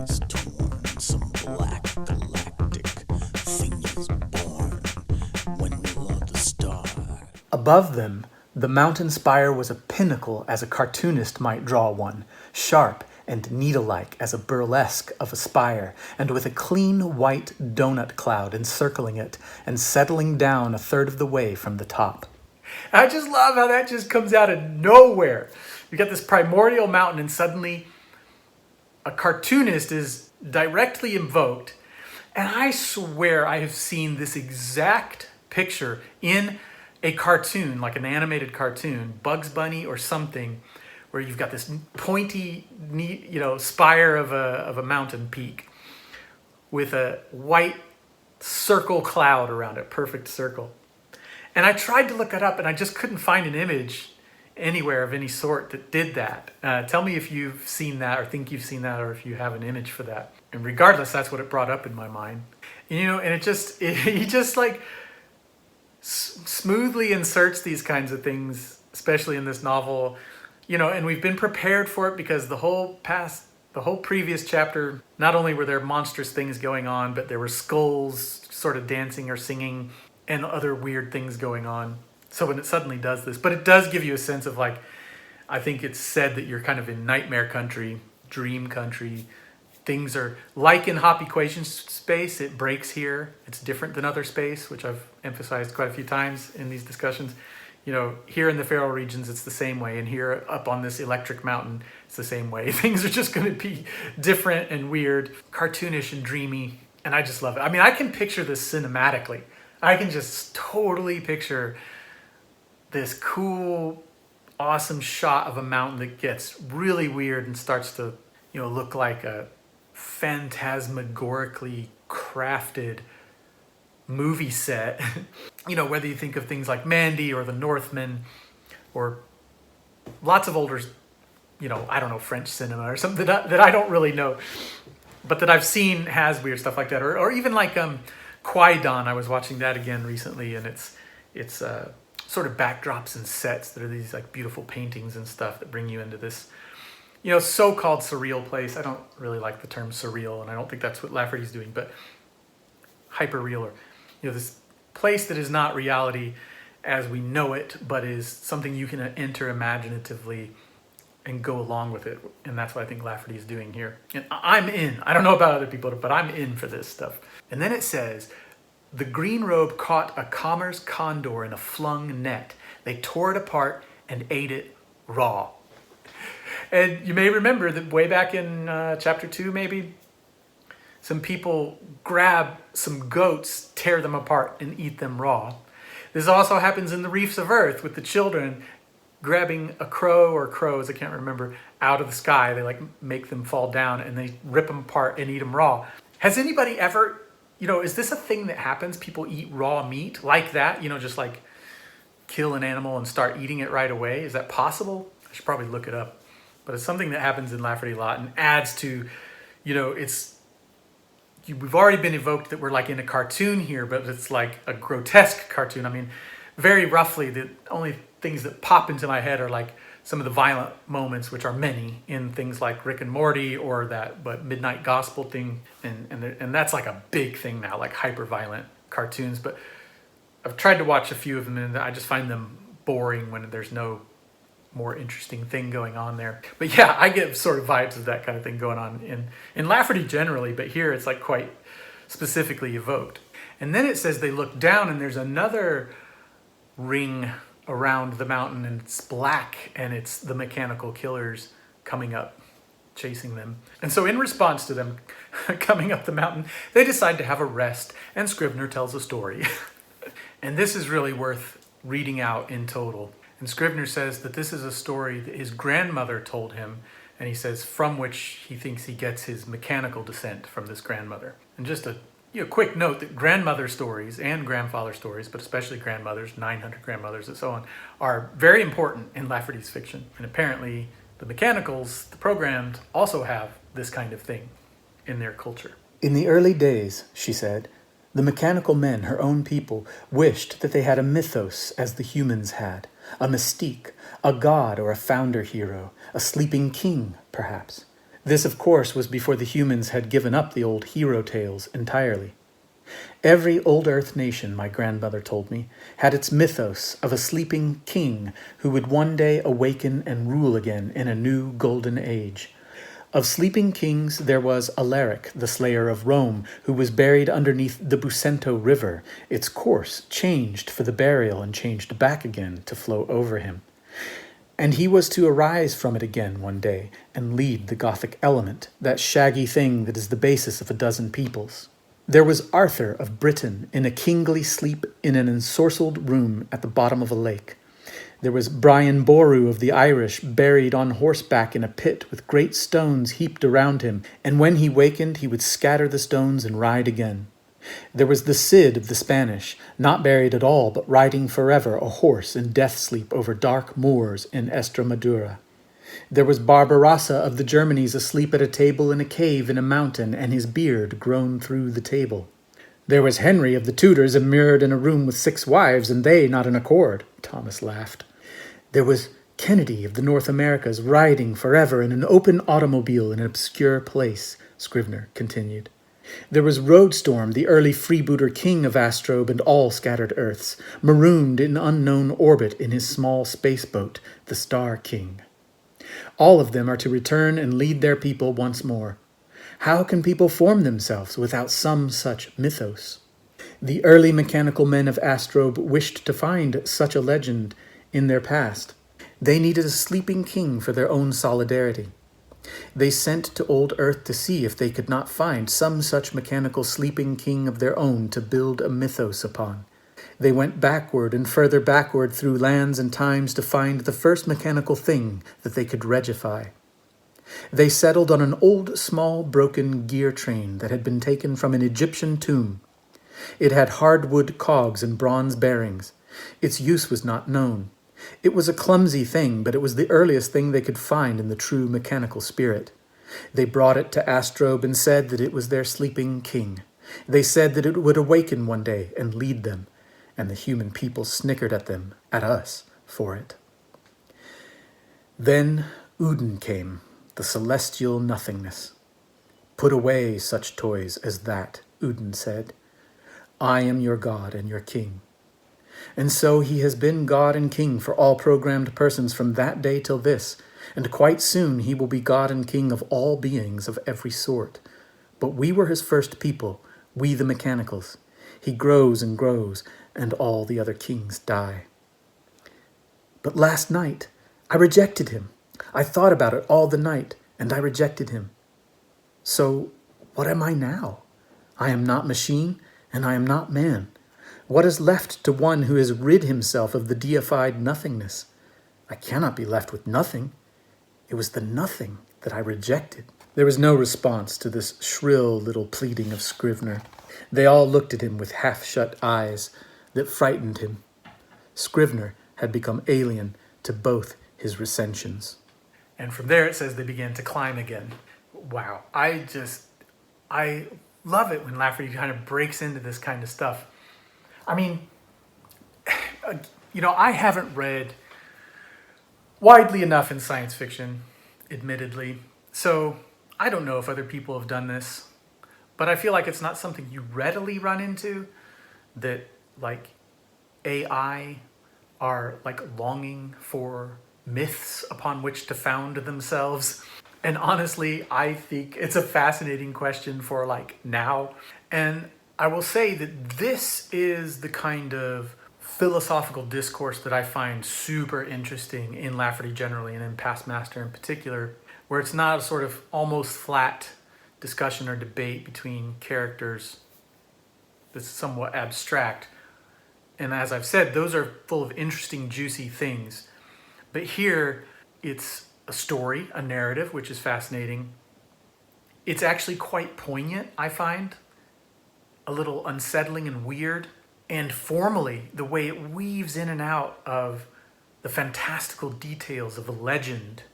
is torn, and some black galactic thing is born. When will the star? Above them, the mountain spire was a pinnacle as a cartoonist might draw one, sharp and needle-like as a burlesque of a spire, and with a clean white donut cloud encircling it and settling down a third of the way from the top. I just love how that just comes out of nowhere. You got this primordial mountain and suddenly a cartoonist is directly invoked. And I swear I have seen this exact picture in a cartoon, like an animated cartoon, Bugs Bunny or something, where you've got this pointy, spire of a mountain peak with a white circle cloud around it, perfect circle. And I tried to look it up and I just couldn't find an image anywhere of any sort that did that. Tell me if you've seen that or think you've seen that or if you have an image for that. And regardless, that's what it brought up in my mind. And he just like smoothly inserts these kinds of things, especially in this novel, and we've been prepared for it because the whole previous chapter, not only were there monstrous things going on, but there were skulls sort of dancing or singing and other weird things going on. So when it suddenly does this, but it does give you a sense of like, I think it's said that you're kind of in nightmare country, dream country. Things are like in Hop equation space, it breaks here. It's different than other space, which I've emphasized quite a few times in these discussions. Here in the feral regions, it's the same way. And here up on this electric mountain, it's the same way. Things are just going to be different and weird, cartoonish and dreamy. And I just love it. I mean, I can picture this cinematically. I can just totally picture this cool, awesome shot of a mountain that gets really weird and starts to, look like a phantasmagorically crafted movie set. Whether you think of things like Mandy or the Northman or lots of older, French cinema or something that I don't really know, but that I've seen has weird stuff like that. Or even like Qui-Gon, I was watching that again recently, and it's sort of backdrops and sets that are these like beautiful paintings and stuff that bring you into this, so-called surreal place. I don't really like the term surreal, and I don't think that's what Lafferty's doing, but hyper-real, or this place that is not reality as we know it, but is something you can enter imaginatively and go along with it. And that's what I think Lafferty is doing here. And I'm in. I don't know about other people, but I'm in for this stuff. And then it says, the green robe caught a commerce condor in a flung net. They tore it apart and ate it raw. And you may remember that way back in chapter 2, maybe, some people grab some goats, tear them apart, and eat them raw. This also happens in the Reefs of Earth with the children grabbing a crow or crows, I can't remember, out of the sky. They like make them fall down and they rip them apart and eat them raw. Has anybody ever, is this a thing that happens? People eat raw meat like that, just like kill an animal and start eating it right away? Is that possible? I should probably look it up. But it's something that happens in Lafferty a lot and adds to, we've already been evoked that we're like in a cartoon here, but it's like a grotesque cartoon. I mean, very roughly, the only things that pop into my head are like some of the violent moments, which are many in things like Rick and Morty or that Midnight Gospel thing. And that's like a big thing now, like hyper violent cartoons. But I've tried to watch a few of them and I just find them boring when there's no more interesting thing going on there. But yeah, I get sort of vibes of that kind of thing going on in Lafferty generally, but here it's like quite specifically evoked. And then it says they look down and there's another ring around the mountain and it's black and it's the mechanical killers coming up, chasing them. And so in response to them coming up the mountain, they decide to have a rest and Scrivener tells a story. And this is really worth reading out in total. And Scrivener says that this is a story that his grandmother told him, and he says from which he thinks he gets his mechanical descent from this grandmother. And just a quick note that grandmother stories and grandfather stories, but especially grandmothers, 900 grandmothers and so on, are very important in Lafferty's fiction. And apparently the mechanicals, the programmed, also have this kind of thing in their culture. In the early days, she said, the mechanical men, her own people, wished that they had a mythos as the humans had, a mystique, a god or a founder hero, a sleeping king, perhaps. This, of course, was before the humans had given up the old hero tales entirely. Every old Earth nation, my grandmother told me, had its mythos of a sleeping king who would one day awaken and rule again in a new golden age. Of sleeping kings, there was Alaric, the slayer of Rome, who was buried underneath the Bucento River, its course changed for the burial and changed back again to flow over him. And he was to arise from it again one day and lead the Gothic element, that shaggy thing that is the basis of a dozen peoples. There was Arthur of Britain in a kingly sleep in an ensorcelled room at the bottom of a lake. There was Brian Boru of the Irish, buried on horseback in a pit with great stones heaped around him, and when he wakened he would scatter the stones and ride again. There was the Cid of the Spanish, not buried at all, but riding forever a horse in death sleep over dark moors in Estremadura. There was Barbarossa of the Germanies asleep at a table in a cave in a mountain, and his beard grown through the table. There was Henry of the Tudors immured in a room with 6 wives, and they not in accord. Thomas laughed. There was Kennedy of the North Americas riding forever in an open automobile in an obscure place, Scrivener continued. There was Roadstorm, the early freebooter king of Astrobe and all scattered Earths, marooned in unknown orbit in his small spaceboat, the Star King. All of them are to return and lead their people once more. How can people form themselves without some such mythos? The early mechanical men of Astrobe wished to find such a legend in their past. They needed a sleeping king for their own solidarity. They sent to old Earth to see if they could not find some such mechanical sleeping king of their own to build a mythos upon. They went backward and further backward through lands and times to find the first mechanical thing that they could regify. They settled on an old, small, broken gear train that had been taken from an Egyptian tomb. It had hardwood cogs and bronze bearings. Its use was not known. It was a clumsy thing, but it was the earliest thing they could find in the true mechanical spirit. They brought it to Astrobe and said that it was their sleeping king. They said that it would awaken one day and lead them, and the human people snickered at them, at us, for it. Then Udin came, the celestial nothingness. Put away such toys as that, Udin said. I am your God and your king. And so he has been God and king for all programmed persons from that day till this, and quite soon he will be God and king of all beings of every sort. But we were his first people, we the mechanicals. He grows and grows, and all the other kings die. But last night, I rejected him. I thought about it all the night, and I rejected him. So, what am I now? I am not machine, and I am not man. What is left to one who has rid himself of the deified nothingness? I cannot be left with nothing. It was the nothing that I rejected. There was no response to this shrill little pleading of Scrivener. They all looked at him with half-shut eyes that frightened him. Scrivener had become alien to both his recensions. And from there it says they began to climb again. Wow, I love it when Lafferty kind of breaks into this kind of stuff. I mean, I haven't read widely enough in science fiction, admittedly. So I don't know if other people have done this, but I feel like it's not something you readily run into, that like AI are like longing for myths upon which to found themselves. And honestly, I think it's a fascinating question for like now. And I will say that this is the kind of philosophical discourse that I find super interesting in Lafferty generally and in Past Master in particular, where it's not a sort of almost flat discussion or debate between characters that's somewhat abstract. And as I've said, those are full of interesting, juicy things. But here, it's a story, a narrative, which is fascinating. It's actually quite poignant, I find. A little unsettling and weird. And formally, the way it weaves in and out of the fantastical details of a legend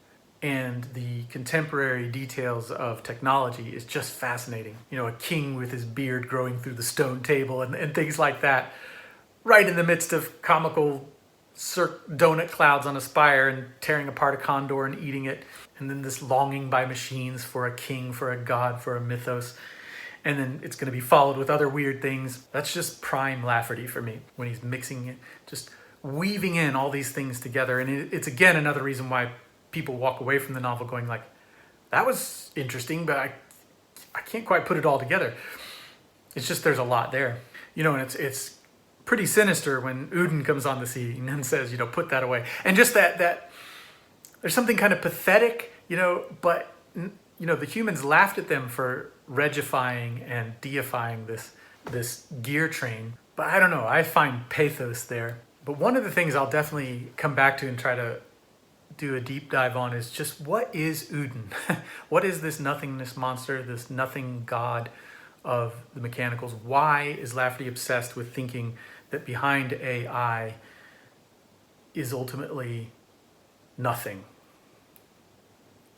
and the contemporary details of technology is just fascinating. A king with his beard growing through the stone table and things like that, right in the midst of comical donut clouds on a spire and tearing apart a condor and eating it. and then this longing by machines for a king, for a god, for a mythos. And then it's going to be followed with other weird things. That's just prime Lafferty for me, when he's mixing it, just weaving in all these things together. And it's again another reason why people walk away from the novel going like, that was interesting, but I can't quite put it all together. It's just there's a lot there. You know, and it's pretty sinister when Udin comes on the scene and says, you know, put that away. And just that there's something kind of pathetic, you know, but, you know, the humans laughed at them for regifying and deifying this gear train. But I don't know, I find pathos there. But one of the things I'll definitely come back to and try to do a deep dive on is just, what is Udin? What is this nothingness monster, this nothing god of the mechanicals? Why is Lafferty obsessed with thinking that behind AI is ultimately nothing?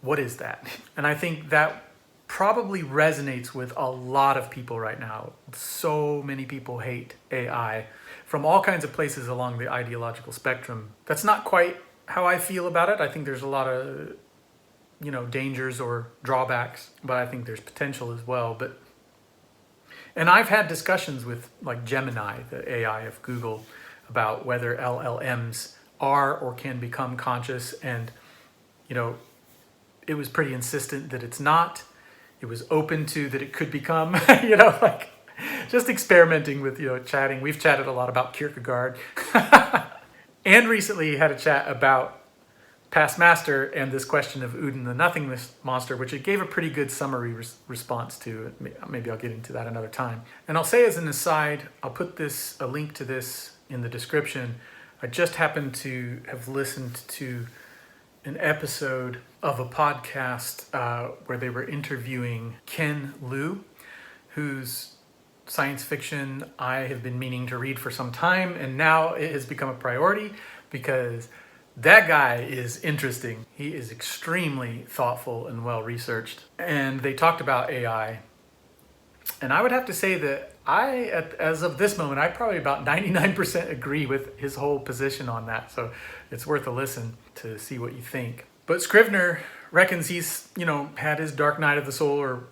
What is that? And I think that probably resonates with a lot of people right now. So many people hate AI from all kinds of places along the ideological spectrum. That's not quite how I feel about it. I think there's a lot of, you know, dangers or drawbacks, but I think there's potential as well. And I've had discussions with like Gemini, the AI of Google, about whether LLMs are or can become conscious. And, you know, it was pretty insistent that it's not. It was open to that it could become, you know, like just experimenting with, you know, chatting. We've chatted a lot about Kierkegaard. And recently had a chat about Past Master and this question of Udin, the nothingness monster, which it gave a pretty good summary response to. Maybe I'll get into that another time. And I'll say as an aside, I'll put a link to this in the description. I just happened to have listened to an episode of a podcast where they were interviewing Ken Liu, whose science fiction I have been meaning to read for some time, and now it has become a priority because that guy is interesting. He is extremely thoughtful and well researched. And they talked about AI. And I would have to say that as of this moment, I probably about 99% agree with his whole position on that. So it's worth a listen to see what you think. But Scrivener reckons he's, you know, had his dark night of the soul or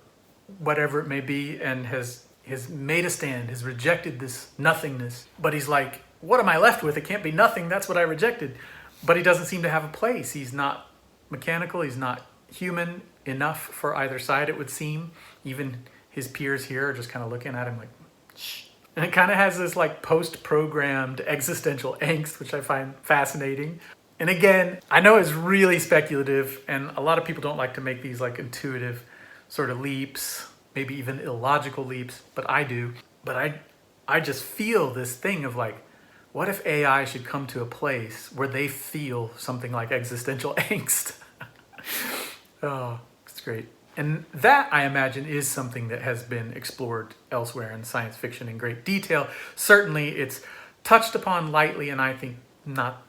whatever it may be, and has made a stand, has rejected this nothingness. But he's like, what am I left with? It can't be nothing. That's what I rejected. But he doesn't seem to have a place. He's not mechanical. He's not human enough for either side, it would seem. Even his peers here are just kind of looking at him like, shh. And it kind of has this like post-programmed existential angst, which I find fascinating. And again, I know it's really speculative, and a lot of people don't like to make these like intuitive sort of leaps, maybe even illogical leaps, but I do. But I just feel this thing of like, what if AI should come to a place where they feel something like existential angst? Oh, it's great. And that, I imagine, is something that has been explored elsewhere in science fiction in great detail. Certainly, it's touched upon lightly, and I think not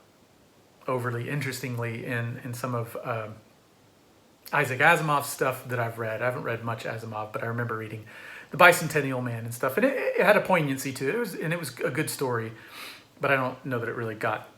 overly interestingly in some of Isaac Asimov's stuff that I've read. I haven't read much Asimov, but I remember reading The Bicentennial Man and stuff. And it had a poignancy to it. It was a good story, but I don't know that it really got,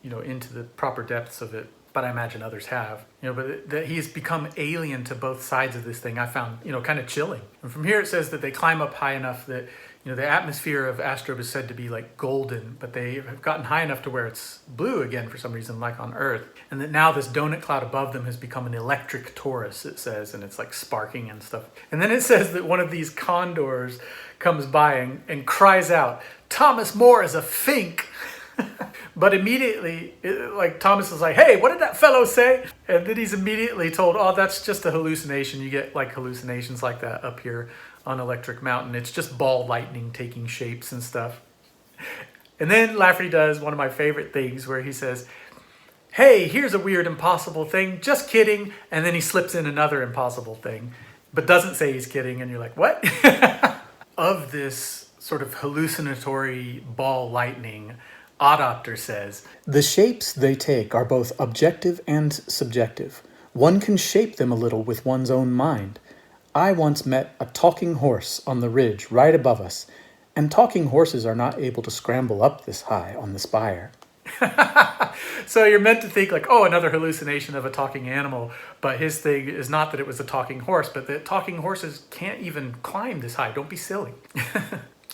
you know, into the proper depths of it. But I imagine others have, you know, but that he's become alien to both sides of this thing, I found, you know, kind of chilling. And from here it says that they climb up high enough that, you know, the atmosphere of Astrobe is said to be like golden, but they have gotten high enough to where it's blue again for some reason, like on Earth. And that now this donut cloud above them has become an electric torus, it says, and it's like sparking and stuff. And then it says that one of these condors comes by and cries out, "Thomas More is a fink." But immediately, like Thomas is like, "Hey, what did that fellow say?" And then he's immediately told, "Oh, that's just a hallucination. You get like hallucinations like that up here on Electric Mountain. It's just ball lightning taking shapes and stuff." And then Lafferty does one of my favorite things where he says, "Hey, here's a weird impossible thing. Just kidding." And then he slips in another impossible thing, but doesn't say he's kidding. And you're like, what? Of this sort of hallucinatory ball lightning, Adopter says, "The shapes they take are both objective and subjective. One can shape them a little with one's own mind. I once met a talking horse on the ridge right above us, and talking horses are not able to scramble up this high on the spire." So you're meant to think like, oh, another hallucination of a talking animal. But his thing is not that it was a talking horse, but that talking horses can't even climb this high. Don't be silly.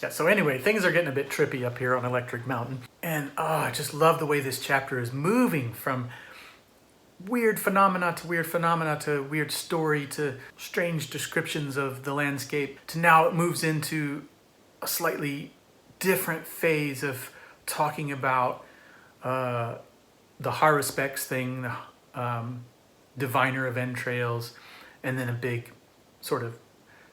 Yeah, so anyway, things are getting a bit trippy up here on Electric Mountain. And I just love the way this chapter is moving from weird phenomena to weird phenomena to weird story to strange descriptions of the landscape to now it moves into a slightly different phase of talking about the Haruspex thing, the diviner of entrails, and then a big sort of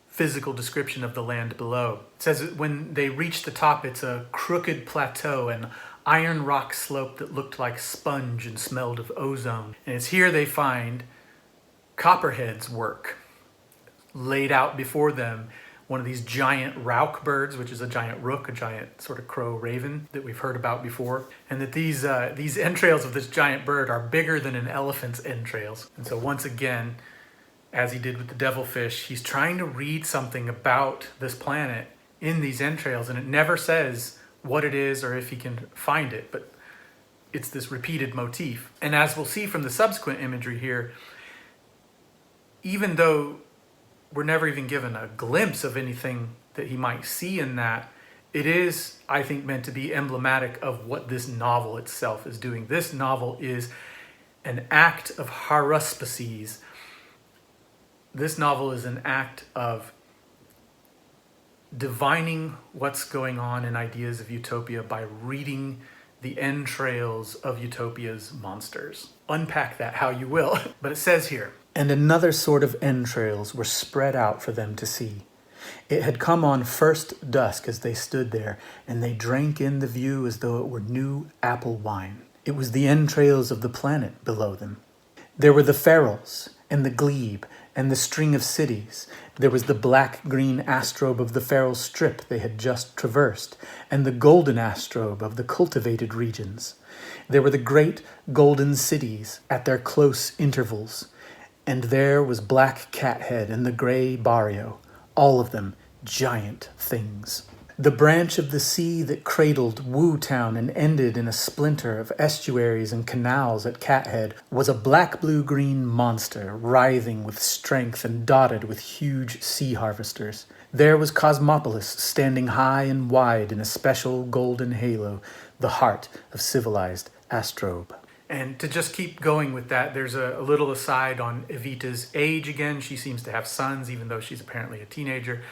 physical description of the land below. It says that when they reach the top, it's a crooked plateau and iron rock slope that looked like sponge and smelled of ozone. And it's here they find Copperhead's work laid out before them. One of these giant rauk birds, which is a giant rook, a giant sort of crow raven that we've heard about before. And that these entrails of this giant bird are bigger than an elephant's entrails. And so once again, as he did with the devilfish, he's trying to read something about this planet in these entrails, and it never says what it is or if he can find it, but it's this repeated motif. And as we'll see from the subsequent imagery here, even though we're never even given a glimpse of anything that he might see in that, it is, I think, meant to be emblematic of what this novel itself is doing. This novel is an act of haruspices. This novel is an act of divining what's going on in ideas of utopia by reading the entrails of utopia's monsters. Unpack that how you will. But it says here, and another sort of entrails were spread out for them to see. It had come on first dusk as they stood there, and they drank in the view as though it were new apple wine. It was the entrails of the planet below them. There were the ferals, and the glebe, and the string of cities. There was the black-green astrobe of the feral strip they had just traversed, and the golden astrobe of the cultivated regions. There were the great golden cities at their close intervals, and there was Black Cathead and the grey barrio, all of them giant things. The branch of the sea that cradled Wu Town and ended in a splinter of estuaries and canals at Cathead was a black-blue-green monster, writhing with strength and dotted with huge sea harvesters. There was Cosmopolis, standing high and wide in a special golden halo, the heart of civilized Astrobe. And to just keep going with that, there's a little aside on Evita's age again. She seems to have sons, even though she's apparently a teenager.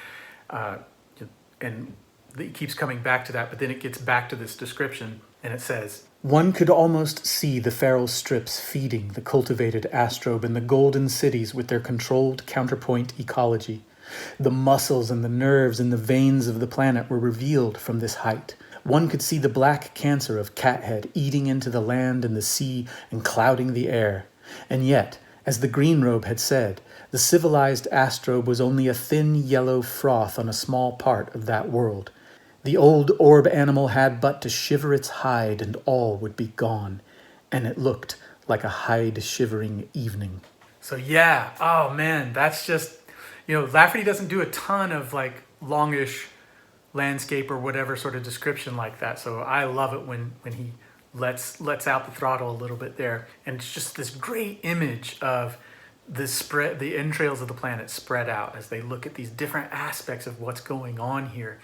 And it keeps coming back to that, but then it gets back to this description, and it says, one could almost see the feral strips feeding the cultivated astrobe and the golden cities with their controlled counterpoint ecology. The muscles and the nerves and the veins of the planet were revealed from this height. One could see the black cancer of Cathead eating into the land and the sea and clouding the air. And yet, as the green robe had said, the civilized astrobe was only a thin yellow froth on a small part of that world. The old orb animal had but to shiver its hide and all would be gone, and it looked like a hide-shivering evening. So yeah, oh man, that's just, Lafferty doesn't do a ton of like longish landscape or whatever sort of description like that, so I love it when he lets out the throttle a little bit there. And it's just this great image of the entrails of the planet spread out as they look at these different aspects of what's going on here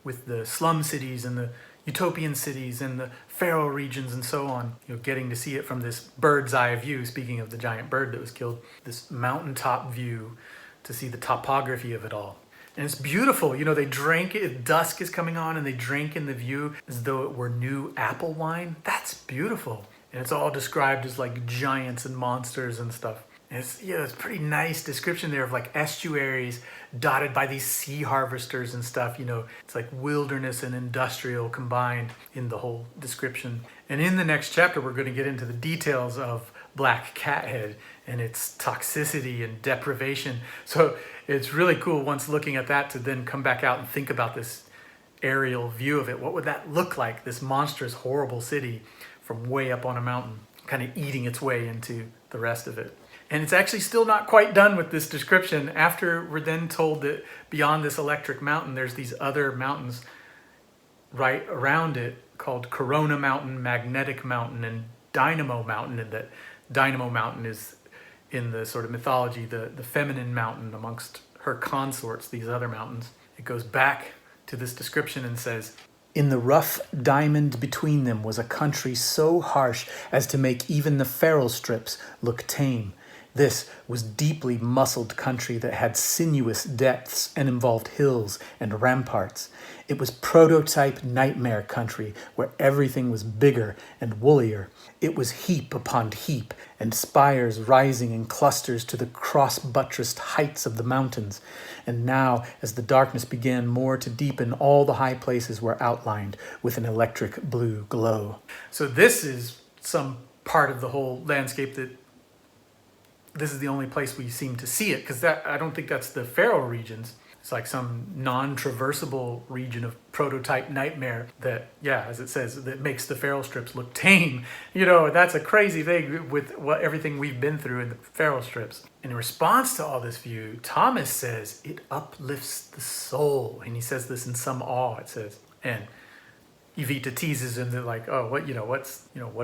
with the slum cities and the utopian cities and the feral regions and so on. Getting to see it from this bird's eye view, speaking of the giant bird that was killed, this mountaintop view to see the topography of it all. And it's beautiful. They drank it, dusk is coming on, and they drank in the view as though it were new apple wine. That's beautiful. And it's all described as like giants and monsters and stuff. And it's pretty nice description there of like estuaries dotted by these sea harvesters and stuff. It's like wilderness and industrial combined in the whole description. And in the next chapter, we're going to get into the details of Black Cathead and its toxicity and deprivation. So it's really cool once looking at that to then come back out and think about this aerial view of it. What would that look like, this monstrous, horrible city from way up on a mountain, kind of eating its way into the rest of it? And it's actually still not quite done with this description. After we're then told that beyond this electric mountain, there's these other mountains right around it called Corona Mountain, Magnetic Mountain, and Dynamo Mountain, and that Dynamo Mountain is in the sort of mythology the feminine mountain amongst her consorts, these other mountains. It goes back to this description and says, "In the rough diamond between them was a country so harsh as to make even the feral strips look tame. This was deeply muscled country that had sinuous depths and involved hills and ramparts. It was prototype nightmare country where everything was bigger and woollier. It was heap upon heap and spires rising in clusters to the cross-buttressed heights of the mountains. And now, as the darkness began more to deepen, all the high places were outlined with an electric blue glow." So this is some part of the whole landscape that this is the only place we seem to see it, because I don't think that's the feral regions. It's like some non-traversable region of prototype nightmare that, yeah, as it says, that makes the feral strips look tame. You know, that's a crazy thing with everything we've been through in the feral strips. In response to all this view, Thomas says it uplifts the soul. And he says this in some awe, it says. And Evita teases him that like, oh, what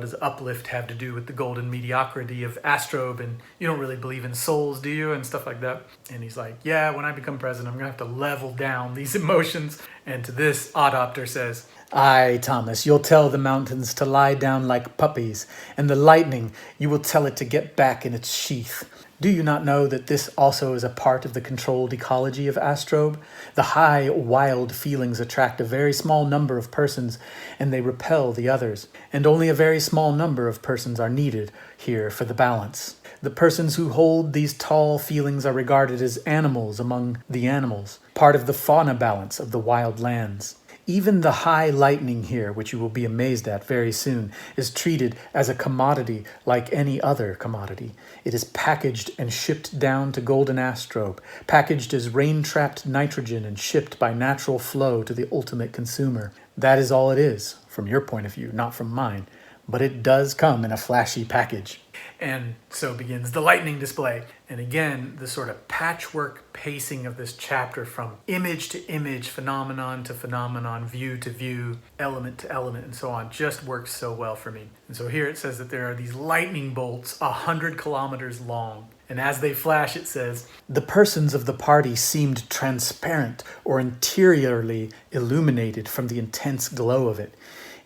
does uplift have to do with the golden mediocrity of Astrobe? And you don't really believe in souls, do you? And stuff like that. And he's like, yeah, when I become president, I'm gonna have to level down these emotions. And to this, Adopter says, "Aye, Thomas, you'll tell the mountains to lie down like puppies, and the lightning, you will tell it to get back in its sheath. Do you not know that this also is a part of the controlled ecology of Astrobe? The high, wild feelings attract a very small number of persons, and they repel the others. And only a very small number of persons are needed here for the balance. The persons who hold these tall feelings are regarded as animals among the animals, part of the fauna balance of the wild lands. Even the high lightning here, which you will be amazed at very soon, is treated as a commodity like any other commodity. It is packaged and shipped down to Golden Astrobe, packaged as rain-trapped nitrogen and shipped by natural flow to the ultimate consumer. That is all it is, from your point of view, not from mine. But it does come in a flashy package." And so begins the lightning display. And again, the sort of patchwork pacing of this chapter from image to image, phenomenon to phenomenon, view to view, element to element, and so on, just works so well for me. And so here it says that there are these lightning bolts 100 kilometers long. And as they flash, it says, "The persons of the party seemed transparent or interiorly illuminated from the intense glow of it.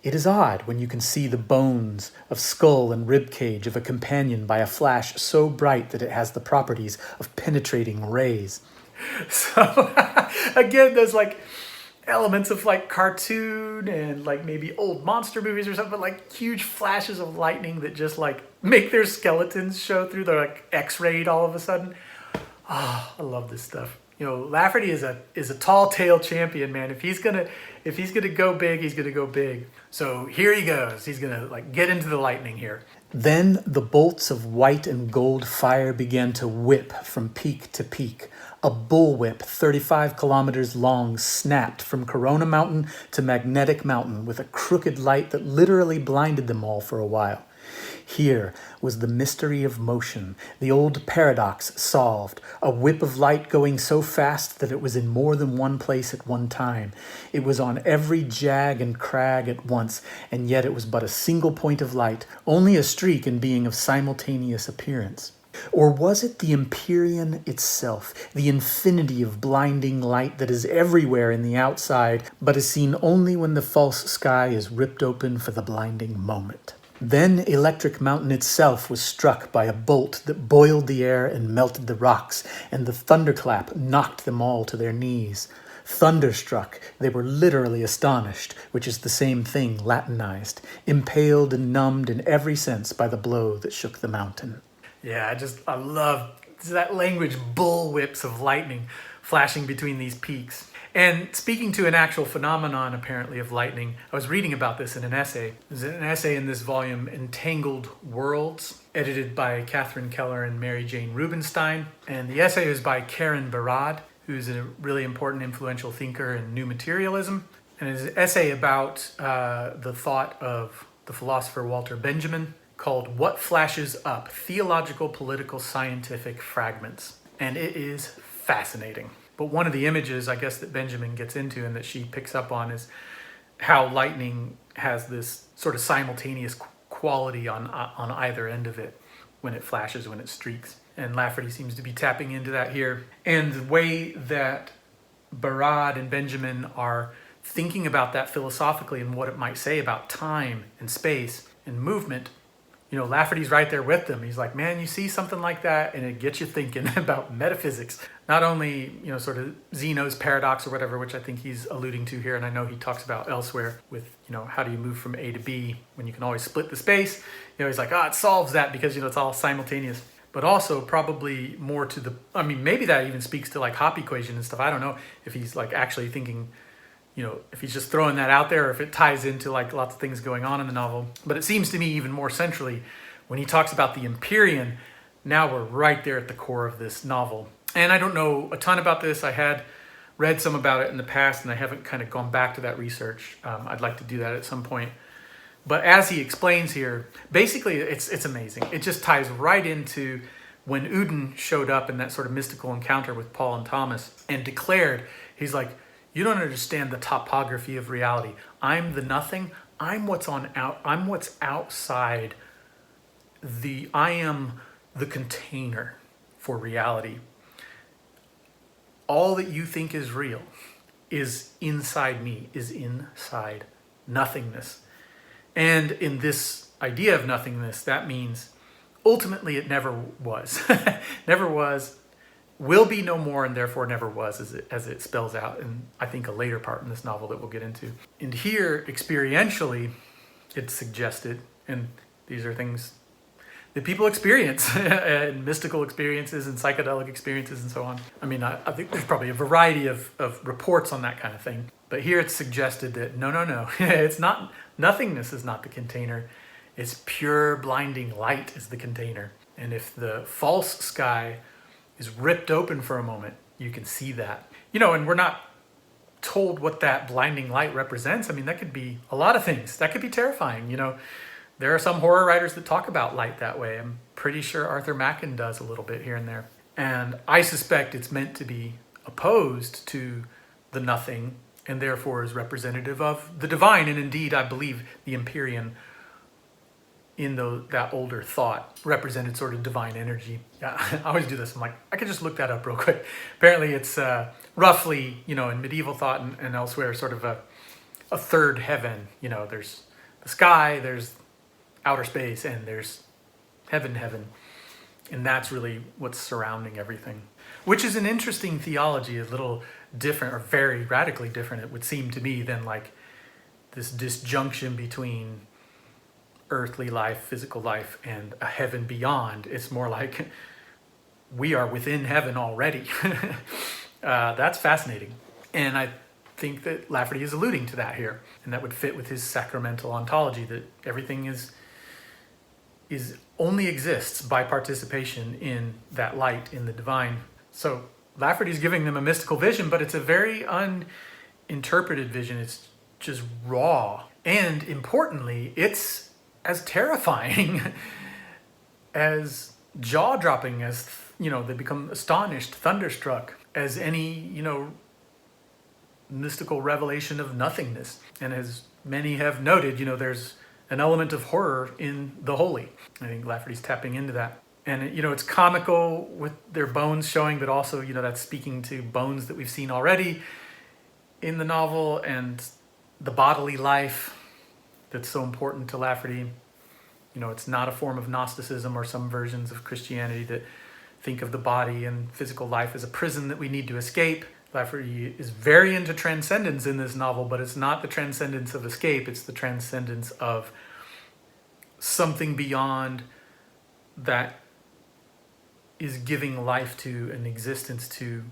It is odd when you can see the bones of skull and ribcage of a companion by a flash so bright that it has the properties of penetrating rays." So again, there's like elements of like cartoon and like maybe old monster movies or something, but like huge flashes of lightning that just like make their skeletons show through. They're like X-rayed all of a sudden. Oh, I love this stuff. You know, Lafferty is a tall tale champion, man. If he's gonna go big, he's gonna go big. So here he goes. He's gonna like get into the lightning here. "Then the bolts of white and gold fire began to whip from peak to peak. A bullwhip 35 kilometers long snapped from Corona Mountain to Magnetic Mountain with a crooked light that literally blinded them all for a while. Here was the mystery of motion, the old paradox solved, a whip of light going so fast that it was in more than one place at one time. It was on every jag and crag at once, and yet it was but a single point of light, only a streak in being of simultaneous appearance. Or was it the Empyrean itself, the infinity of blinding light that is everywhere in the outside, but is seen only when the false sky is ripped open for the blinding moment? Then Electric Mountain itself was struck by a bolt that boiled the air and melted the rocks, and the thunderclap knocked them all to their knees. Thunderstruck, they were literally astonished, which is the same thing Latinized, impaled and numbed in every sense by the blow that shook the mountain." Yeah, I love that language, bullwhips of lightning flashing between these peaks. And speaking to an actual phenomenon, apparently, of lightning, I was reading about this in an essay. There's an essay in this volume, Entangled Worlds, edited by Catherine Keller and Mary Jane Rubenstein. And the essay is by Karen Barad, who's a really important, influential thinker in new materialism. And it's an essay about the thought of the philosopher Walter Benjamin, called What Flashes Up? Theological, Political, Scientific Fragments. And it is fascinating. But one of the images, I guess, that Benjamin gets into and that she picks up on is how lightning has this sort of simultaneous quality on either end of it when it flashes, when it streaks. And Lafferty seems to be tapping into that here. And the way that Barad and Benjamin are thinking about that philosophically and what it might say about time and space and movement, you know, Lafferty's right there with them. He's like, man, you see something like that and it gets you thinking about metaphysics. Not only, you know, sort of Zeno's paradox or whatever, which I think he's alluding to here, and I know he talks about elsewhere with, you know, how do you move from A to B when you can always split the space? You know, he's like, it solves that because, you know, it's all simultaneous. But also probably more to the, I mean, maybe that even speaks to like Hop equation and stuff. I don't know if he's like actually thinking, you know, if he's just throwing that out there or if it ties into like lots of things going on in the novel. But it seems to me even more centrally when he talks about the Empyrean, now we're right there at the core of this novel. And I don't know a ton about this. I had read some about it in the past and I haven't kind of gone back to that research. I'd like to do that at some point. But as he explains here, basically it's amazing. It just ties right into when Uden showed up in that sort of mystical encounter with Paul and Thomas and declared, he's like, you don't understand the topography of reality. I'm the nothing. I'm what's outside. I am the container for reality. All that you think is real is inside me, is inside nothingness. And in this idea of nothingness, that means ultimately it never was. Never was, will be no more, and therefore never was, as it spells out in, I think, a later part in this novel that we'll get into. And here, experientially, it's suggested, and these are things that people experience, and mystical experiences and psychedelic experiences and so on. I mean, I think there's probably a variety of reports on that kind of thing. But here it's suggested that no, it's not, nothingness is not the container. It's pure blinding light is the container. And if the false sky is ripped open for a moment, you can see that. You know, and we're not told what that blinding light represents. I mean, that could be a lot of things. That could be terrifying, you know. There are some horror writers that talk about light that way. I'm pretty sure Arthur Machen does a little bit here and there. And I suspect it's meant to be opposed to the nothing and therefore is representative of the divine. And indeed, I believe the Empyrean in that older thought represented sort of divine energy. Yeah, I always do this. I'm like, I could just look that up real quick. Apparently it's roughly, you know, in medieval thought and elsewhere, sort of a third heaven. You know, there's the sky, there's outer space, and there's heaven. And that's really what's surrounding everything, which is an interesting theology, a little different or very radically different, it would seem to me, than like this disjunction between earthly life, physical life, and a heaven beyond. It's more like we are within heaven already. That's fascinating. And I think that Lafferty is alluding to that here. And that would fit with his sacramental ontology, that everything is only exists by participation in that light, in the divine. So Lafferty's giving them a mystical vision, but it's a very uninterpreted vision. It's just raw. And importantly, it's as terrifying, as jaw-dropping, as, you know, they become astonished, thunderstruck, as any, you know, mystical revelation of nothingness. And as many have noted, you know, there's an element of horror in the holy. I think Lafferty's tapping into that. And, you know, it's comical with their bones showing, but also, you know, that's speaking to bones that we've seen already in the novel and the bodily life that's so important to Lafferty. You know, it's not a form of Gnosticism or some versions of Christianity that think of the body and physical life as a prison that we need to escape. Lafferty is very into transcendence in this novel, but it's not the transcendence of escape. It's the transcendence of something beyond that is giving life to an existence to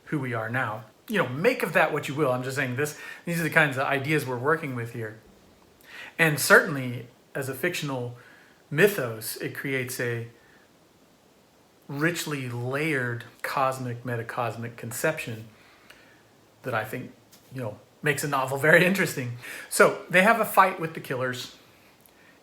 who we are now. You know, make of that what you will. I'm just saying these are the kinds of ideas we're working with here. And certainly, as a fictional mythos, it creates a richly layered cosmic, metacosmic conception that I think, you know, makes a novel very interesting. So they have a fight with the killers.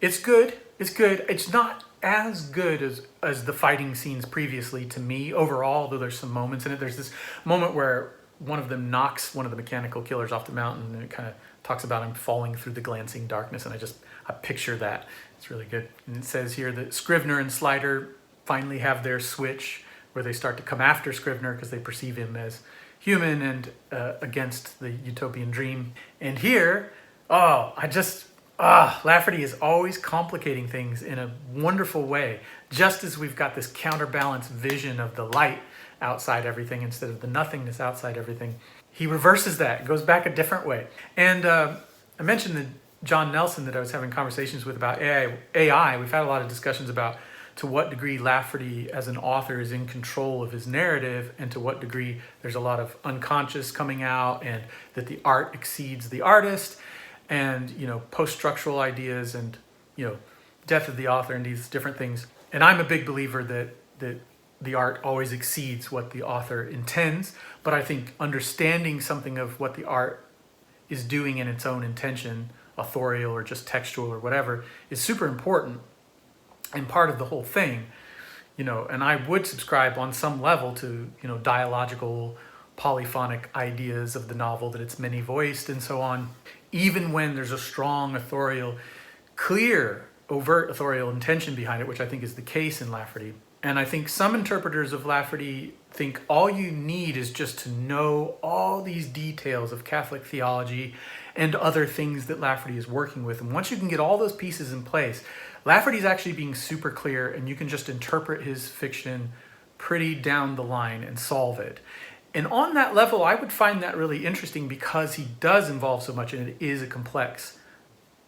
It's good. It's good. It's not as good as the fighting scenes previously to me overall, though there's some moments in it. There's this moment where one of them knocks one of the mechanical killers off the mountain and it kind of talks about him falling through the glancing darkness, and I picture that. It's really good. And it says here that Scrivener and Slider finally have their switch where they start to come after Scrivener because they perceive him as human and against the utopian dream. And here, Lafferty is always complicating things in a wonderful way. Just as we've got this counterbalanced vision of the light outside everything instead of the nothingness outside everything, he reverses that, goes back a different way. And I mentioned that John Nelson that I was having conversations with about AI. We've had a lot of discussions about to what degree Lafferty as an author is in control of his narrative, and to what degree there's a lot of unconscious coming out, and that the art exceeds the artist, and post-structural ideas, and death of the author, and these different things. And I'm a big believer that the art always exceeds what the author intends, but I think understanding something of what the art is doing in its own intention, authorial or just textual or whatever, is super important and part of the whole thing. And I would subscribe on some level to dialogical, polyphonic ideas of the novel, that it's many-voiced and so on, even when there's a strong authorial, clear, overt authorial intention behind it, which I think is the case in Lafferty. And I think some interpreters of Lafferty think all you need is just to know all these details of Catholic theology and other things that Lafferty is working with. And once you can get all those pieces in place, Lafferty's actually being super clear, and you can just interpret his fiction pretty down the line and solve it. And on that level, I would find that really interesting, because he does involve so much, and it is a complex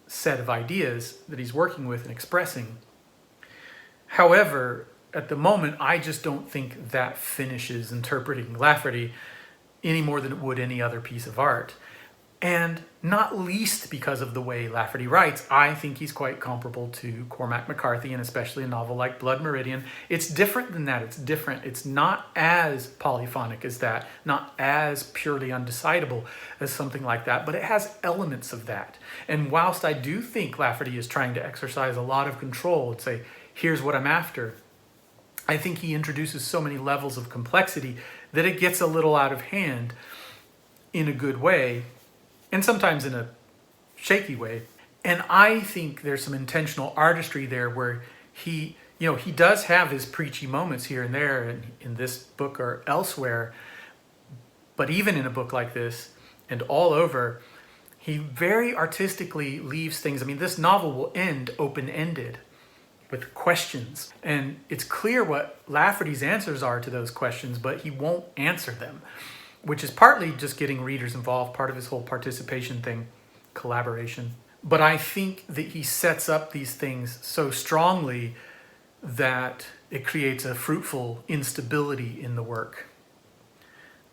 set of ideas that he's working with and expressing. However, at the moment, I just don't think that finishes interpreting Lafferty any more than it would any other piece of art. And not least because of the way Lafferty writes, I think he's quite comparable to Cormac McCarthy, and especially a novel like Blood Meridian. It's different than that. It's different. It's not as polyphonic as that, not as purely undecidable as something like that, but it has elements of that. And whilst I do think Lafferty is trying to exercise a lot of control and say, here's what I'm after, I think he introduces so many levels of complexity that it gets a little out of hand in a good way, and sometimes in a shaky way. And I think there's some intentional artistry there where he does have his preachy moments here and there in this book or elsewhere, but even in a book like this and all over, he very artistically leaves things. I mean, this novel will end open-ended with questions, and it's clear what Lafferty's answers are to those questions, but he won't answer them, which is partly just getting readers involved, part of his whole participation thing, collaboration. But I think that he sets up these things so strongly that it creates a fruitful instability in the work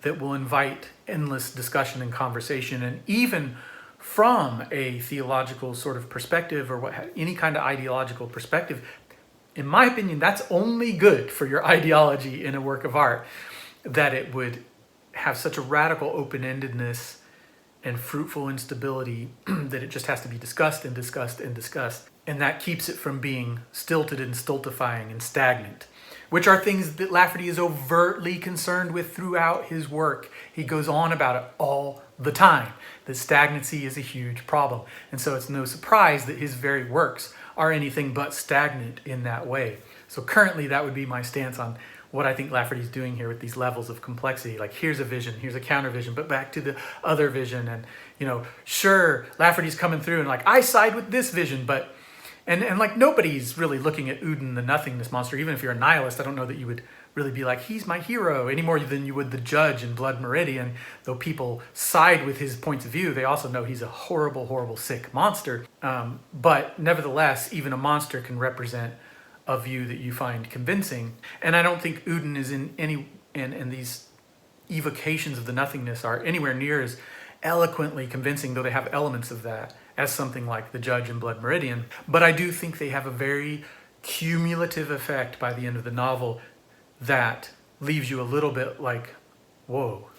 that will invite endless discussion and conversation. And even from a theological sort of perspective, or any kind of ideological perspective, in my opinion, that's only good for your ideology in a work of art, that it would have such a radical open-endedness and fruitful instability that it just has to be discussed and discussed and discussed. And that keeps it from being stilted and stultifying and stagnant, which are things that Lafferty is overtly concerned with throughout his work. He goes on about it all the time, that stagnancy is a huge problem. And so it's no surprise that his very works are anything but stagnant in that way. So currently that would be my stance on what I think Lafferty's doing here with these levels of complexity. Like, here's a vision, here's a counter vision, but back to the other vision. And, sure, Lafferty's coming through and I side with this vision, but, and nobody's really looking at Udin, the nothingness monster. Even if you're a nihilist, I don't know that you would really be like, he's my hero, any more than you would the judge in Blood Meridian. Though people side with his points of view, they also know he's a horrible, horrible, sick monster. But nevertheless, even a monster can represent a view that you find convincing. And I don't think Udin is in any, and these evocations of the nothingness are anywhere near as eloquently convincing, though they have elements of that, as something like the judge in Blood Meridian. But I do think they have a very cumulative effect by the end of the novel that leaves you a little bit like, whoa,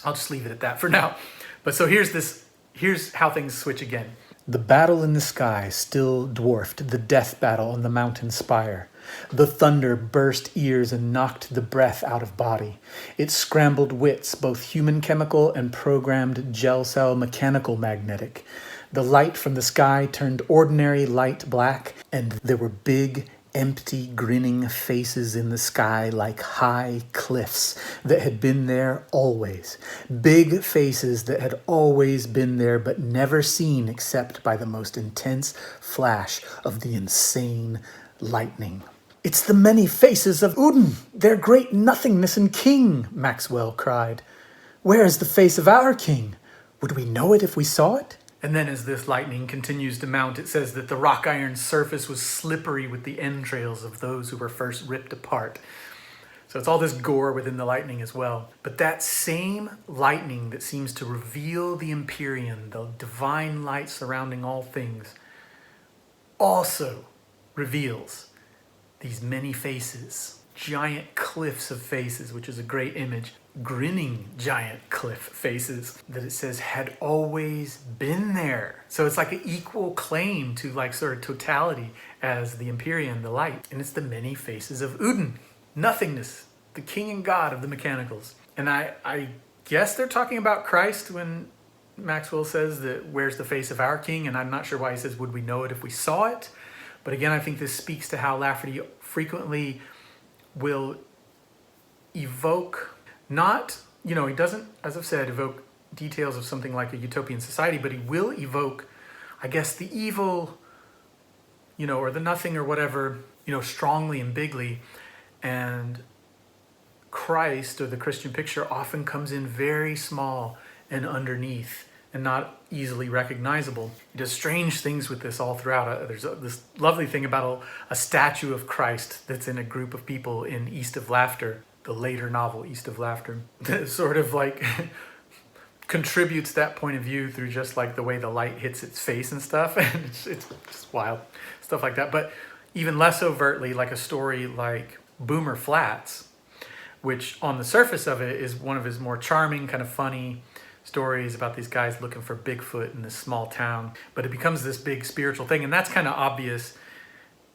I'll just leave it at that for now. But so here's how things switch again. The battle in the sky still dwarfed the death battle on the mountain spire. The thunder burst ears and knocked the breath out of body. It scrambled wits, both human chemical and programmed gel cell mechanical magnetic. The light from the sky turned ordinary light black, and there were big, empty, grinning faces in the sky like high cliffs that had been there always. Big faces that had always been there but never seen except by the most intense flash of the insane lightning. "It's the many faces of Udin, their great nothingness and king," Maxwell cried. "Where is the face of our king? Would we know it if we saw it?" And then as this lightning continues to mount, it says that the rock iron surface was slippery with the entrails of those who were first ripped apart. So it's all this gore within the lightning as well. But that same lightning that seems to reveal the Empyrean, the divine light surrounding all things, also reveals these many faces, giant cliffs of faces, which is a great image, grinning giant cliff faces that it says had always been there. So it's like an equal claim to like sort of totality as the Empyrean, the light. And it's the many faces of Udin, nothingness, the king and god of the mechanicals. And I guess they're talking about Christ when Maxwell says that where's the face of our king? And I'm not sure why he says, would we know it if we saw it? But again, I think this speaks to how Lafferty frequently will evoke, not, he doesn't, as I've said, evoke details of something like a utopian society, but he will evoke, I guess, the evil, or the nothing or whatever, strongly and bigly. And Christ, or the Christian picture, often comes in very small and underneath and not easily recognizable. He does strange things with this all throughout. There's this lovely thing about a statue of Christ that's in a group of people in East of Laughter, the later novel East of Laughter, that sort of like contributes that point of view through just like the way the light hits its face and stuff. And it's just wild stuff like that. But even less overtly, like a story like Boomer Flats, which on the surface of it is one of his more charming, kind of funny stories about these guys looking for Bigfoot in this small town. But it becomes this big spiritual thing. And that's kind of obvious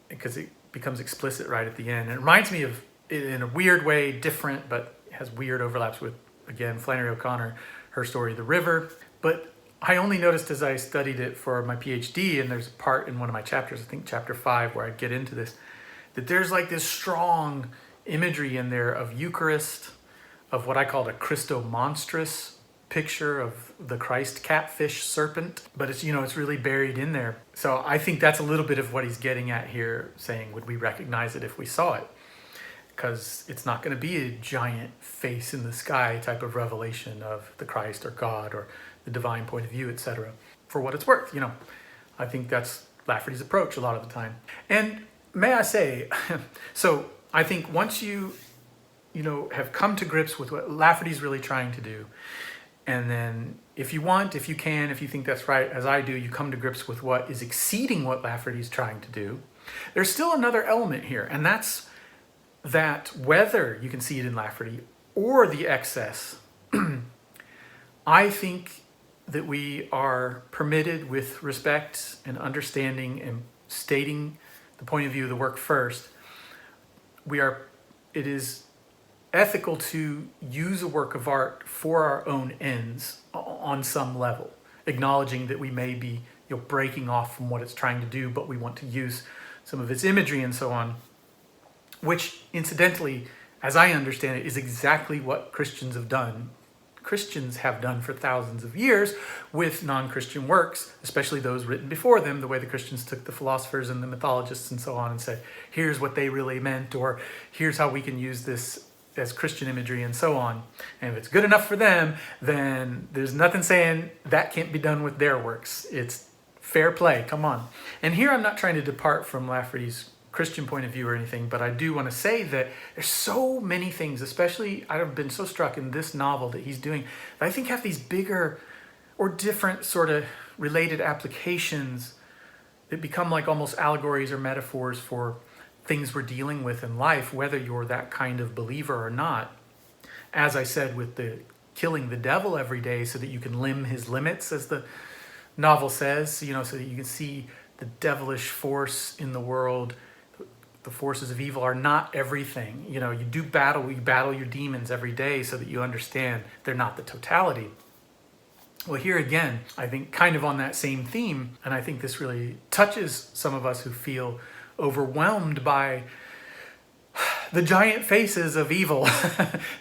because it becomes explicit right at the end. And it reminds me of, in a weird way, different, but has weird overlaps with, again, Flannery O'Connor, her story, The River. But I only noticed as I studied it for my PhD, and there's a part in one of my chapters, I think chapter 5, where I get into this, that there's like this strong imagery in there of Eucharist, of what I called a Christo-monstrous picture of the Christ catfish serpent, but it's, it's really buried in there. So I think that's a little bit of what he's getting at here, saying, would we recognize it if we saw it? Because it's not going to be a giant face in the sky type of revelation of the Christ or God or the divine point of view, etc. For what it's worth, I think that's Lafferty's approach a lot of the time. And may I say, so I think once you have come to grips with what Lafferty's really trying to do, and then if you want, if you can, if you think that's right, as I do, you come to grips with what is exceeding what Lafferty's trying to do, there's still another element here, and that's that whether you can see it in Lafferty or the excess, I think that we are permitted, with respect and understanding and stating the point of view of the work first, it is ethical to use a work of art for our own ends on some level, acknowledging that we may be breaking off from what it's trying to do, but we want to use some of its imagery and so on, which incidentally, as I understand it, is exactly what Christians have done. Christians have done for thousands of years with non-Christian works, especially those written before them, the way the Christians took the philosophers and the mythologists and so on and said, here's what they really meant, or here's how we can use this as Christian imagery and so on. And if it's good enough for them, then there's nothing saying that can't be done with their works. It's fair play, come on. And here I'm not trying to depart from Lafferty's Christian point of view or anything, but I do want to say that there's so many things, especially I've been so struck in this novel that he's doing, that I think have these bigger or different sort of related applications that become like almost allegories or metaphors for things we're dealing with in life, whether you're that kind of believer or not. As I said, with the killing the devil every day so that you can limb his limits, as the novel says, so that you can see the devilish force in the world the forces of evil are not everything. You battle your demons every day so that you understand they're not the totality. Well, here again, I think kind of on that same theme, and I think this really touches some of us who feel overwhelmed by the giant faces of evil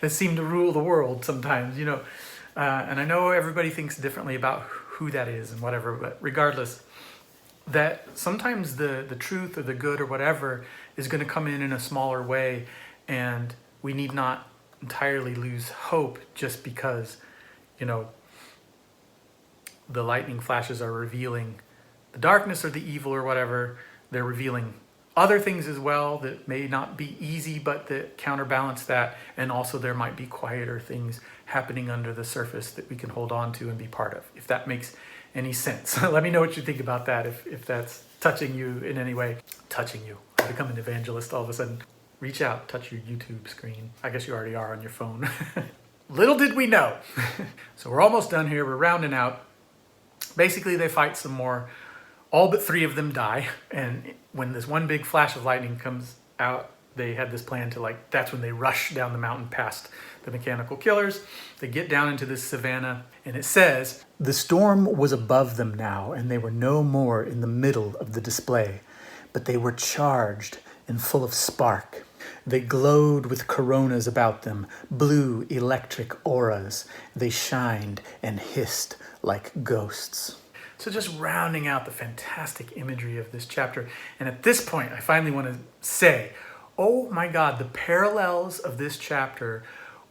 that seem to rule the world sometimes, and I know everybody thinks differently about who that is and whatever, but regardless, that sometimes the truth or the good or whatever is going to come in a smaller way, and we need not entirely lose hope just because, the lightning flashes are revealing the darkness or the evil or whatever. They're revealing other things as well that may not be easy, but that counterbalance that. And also there might be quieter things happening under the surface that we can hold on to and be part of, if that makes any sense. Let me know what you think about that, if that's touching you in any way. Touching you. I become an evangelist all of a sudden. Reach out, touch your YouTube screen. I guess you already are on your phone. Little did we know. So we're almost done here. We're rounding out. Basically, they fight some more. All but 3 of them die. And when this one big flash of lightning comes out, they had this plan to that's when they rush down the mountain past the mechanical killers. They get down into this savanna, and it says, "The storm was above them now, and they were no more in the middle of the display, but they were charged and full of spark. They glowed with coronas about them, blue electric auras. They shined and hissed like ghosts." So just rounding out the fantastic imagery of this chapter. And at this point, I finally want to say, oh my God, the parallels of this chapter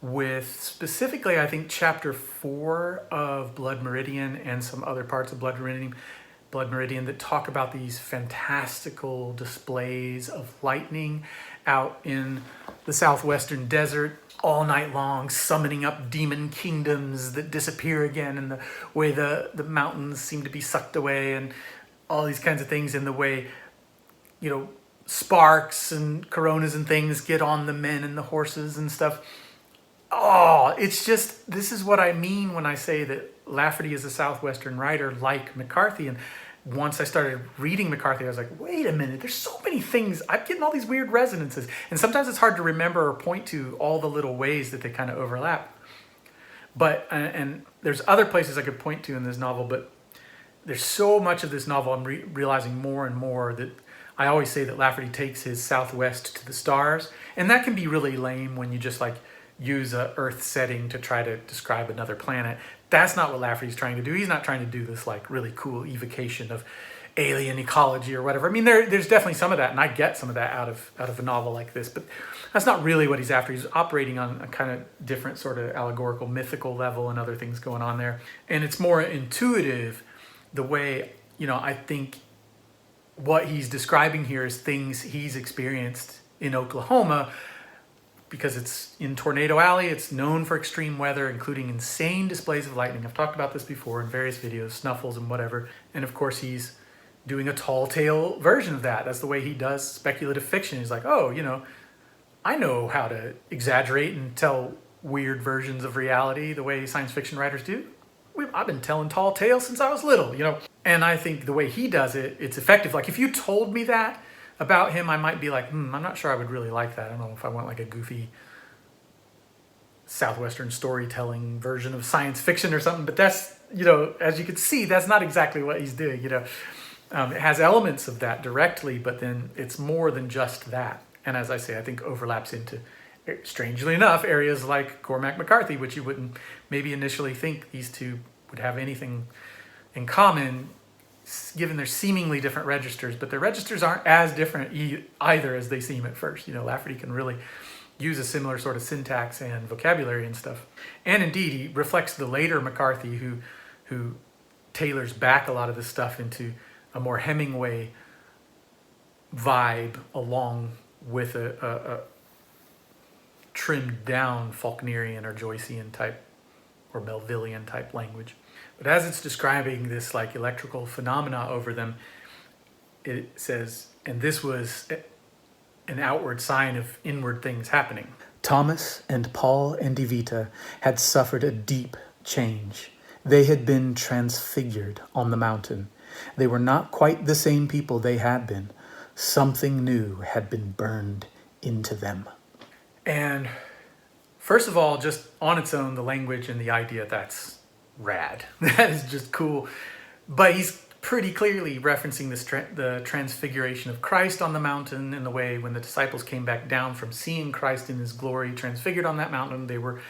with specifically, I think, chapter 4 of Blood Meridian and some other parts of Blood Meridian that talk about these fantastical displays of lightning out in the southwestern desert all night long, summoning up demon kingdoms that disappear again, and the way the mountains seem to be sucked away, and all these kinds of things, and the way, sparks and coronas and things get on the men and the horses and stuff. Oh, it's just, this is what I mean when I say that Lafferty is a southwestern writer like McCarthy. And once I started reading McCarthy, I was like, wait a minute, there's so many things. I'm getting all these weird resonances. And sometimes it's hard to remember or point to all the little ways that they kind of overlap. But, and there's other places I could point to in this novel, but there's so much of this novel I'm realizing more and more that I always say that Lafferty takes his southwest to the stars. And that can be really lame when you just use a Earth setting to try to describe another planet. That's not what Lafferty's trying to do. He's not trying to do this really cool evocation of alien ecology or whatever. I mean, there's definitely some of that, and I get some of that out of a novel like this, but that's not really what he's after. He's operating on a kind of different sort of allegorical, mythical level and other things going on there. And it's more intuitive the way, I think what he's describing here is things he's experienced in Oklahoma, because it's in Tornado Alley. It's known for extreme weather, including insane displays of lightning. I've talked about this before in various videos, snuffles and whatever. And of course, he's doing a tall tale version of that. That's the way he does speculative fiction. He's like, oh, I know how to exaggerate and tell weird versions of reality the way science fiction writers do. I've been telling tall tales since I was little, And I think the way he does it, it's effective. If you told me that about him, I might be like, I'm not sure I would really like that. I don't know if I want a goofy southwestern storytelling version of science fiction or something. But that's, as you can see, that's not exactly what he's doing. It has elements of that directly, but then it's more than just that. And as I say, I think overlaps into, strangely enough, areas like Cormac McCarthy, which you wouldn't maybe initially think these two would have anything in common, given their seemingly different registers, but their registers aren't as different either as they seem at first. Lafferty can really use a similar sort of syntax and vocabulary and stuff. And indeed, he reflects the later McCarthy who tailors back a lot of this stuff into a more Hemingway vibe, along with a trimmed down Faulknerian or Joycean type or Melvillian type language. But as it's describing this electrical phenomena over them, it says, and this was an outward sign of inward things happening. Thomas and Paul and Evita had suffered a deep change. They had been transfigured on the mountain. They were not quite the same people they had been. Something new had been burned into them. And first of all, just on its own, the language and the idea, that's rad. That is just cool. But he's pretty clearly referencing the transfiguration of Christ on the mountain, in the way when the disciples came back down from seeing Christ in his glory transfigured on that mountain, they were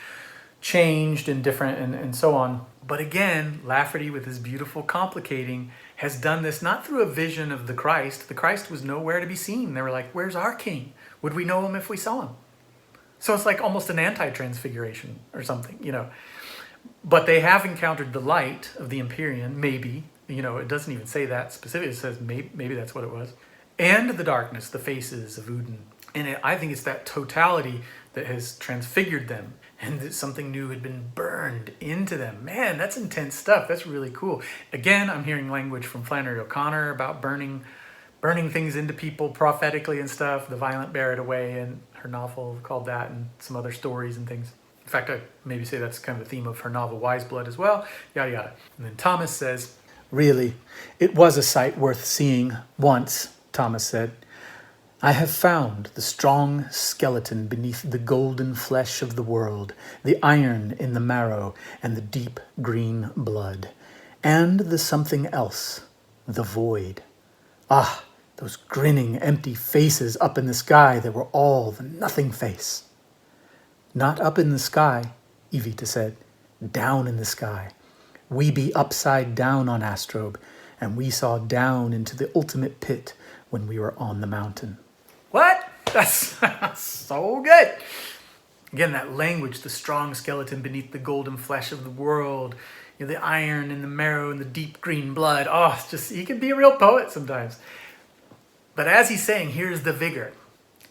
changed and different and so on. But again, Lafferty, with his beautiful complicating, has done this not through a vision of the Christ. The Christ was nowhere to be seen. They were like, where's our king? Would we know him if we saw him? So it's like almost an anti-transfiguration or something, you know. But they have encountered the light of the Empyrean, maybe. You know, it doesn't even say that specifically. It says maybe that's what it was. And the darkness, the faces of Udin. And I think it's that totality that has transfigured them, and that something new had been burned into them. Man, that's intense stuff. That's really cool. Again, I'm hearing language from Flannery O'Connor about burning things into people prophetically and stuff. The Violent Bear It Away, and her novel called that, and some other stories and things. In fact, I maybe say that's kind of the theme of her novel Wise Blood as well. Yada yada. And then Thomas says, Really, it was a sight worth seeing once, Thomas said. I have found the strong skeleton beneath the golden flesh of the world, the iron in the marrow, and the deep green blood, and the something else, the void. Ah, those grinning, empty faces up in the sky that were all the nothing face. Not up in the sky, Evita said, down in the sky. We be upside down on Astrobe, and we saw down into the ultimate pit when we were on the mountain. what? That's so good. Again, that language, the strong skeleton beneath the golden flesh of the world, you know, the iron in the marrow and the deep green blood. Oh, it's just, he can be a real poet sometimes. But as he's saying, here's the vigor.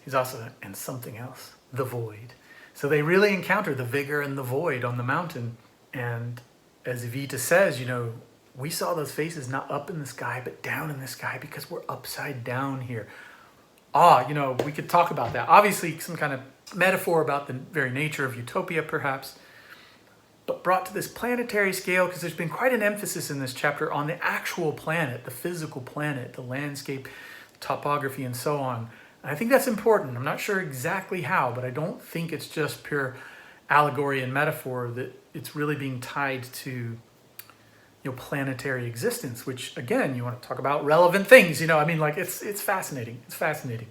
He's also, and something else, the void. So they really encounter the vigor and the void on the mountain. And as Evita says, you know, we saw those faces not up in the sky, but down in the sky, because we're upside down here. You know, we could talk about that. Obviously, some kind of metaphor about the very nature of utopia, perhaps, but brought to this planetary scale, because there's been quite an emphasis in this chapter on the actual planet, the physical planet, the landscape, topography, and so on. And I think that's important. I'm not sure exactly how, but I don't think it's just pure allegory and metaphor, that it's really being tied to, you know, planetary existence, which, again, you want to talk about relevant things, you know, I mean, like, it's fascinating. It's fascinating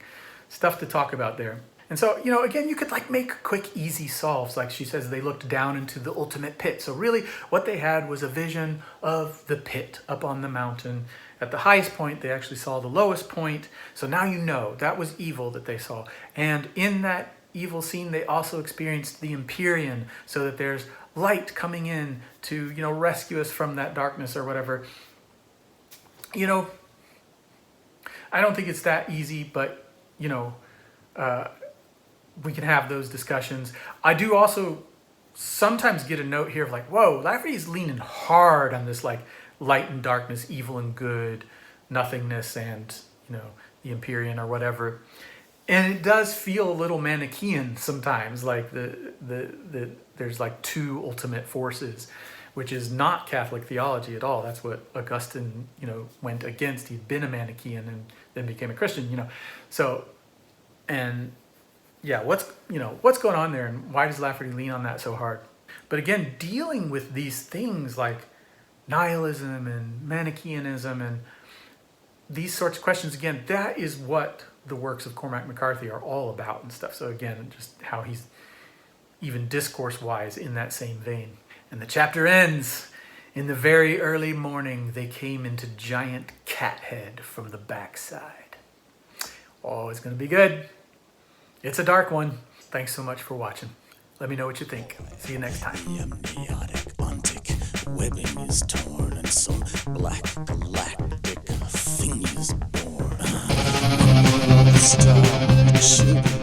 stuff to talk about there. And so, you know, again, you could like make quick, easy solves. Like she says, they looked down into the ultimate pit. So really what they had was a vision of the pit up on the mountain. At the highest point, they actually saw the lowest point. So now you know that was evil that they saw. And in that evil scene, they also experienced the Empyrean, so that there's light coming in to, you know, rescue us from that darkness or whatever. You know, I don't think it's that easy, but, you know, we can have those discussions. I do also sometimes get a note here of like, whoa, Lafferty's leaning hard on this like light and darkness, evil and good, nothingness, and, you know, the Empyrean or whatever. And it does feel a little Manichaean sometimes, like the there's like two ultimate forces, which is not Catholic theology at all. That's what Augustine, you know, went against. He'd been a Manichaean and then became a Christian, you know. So, and yeah, what's going on there, and why does Lafferty lean on that so hard? But again, dealing with these things like nihilism and Manichaeanism and these sorts of questions, again, that is what the works of Cormac McCarthy are all about and stuff. So again, just how he's even discourse-wise in that same vein. And the chapter ends, in the very early morning, they came into giant Cathead from the backside. Oh, it's going to be good. It's a dark one. Thanks so much for watching. Let me know what you think. See you next time. The amniotic ontic webbing is torn, and some black galactic thing is born. Star shooting.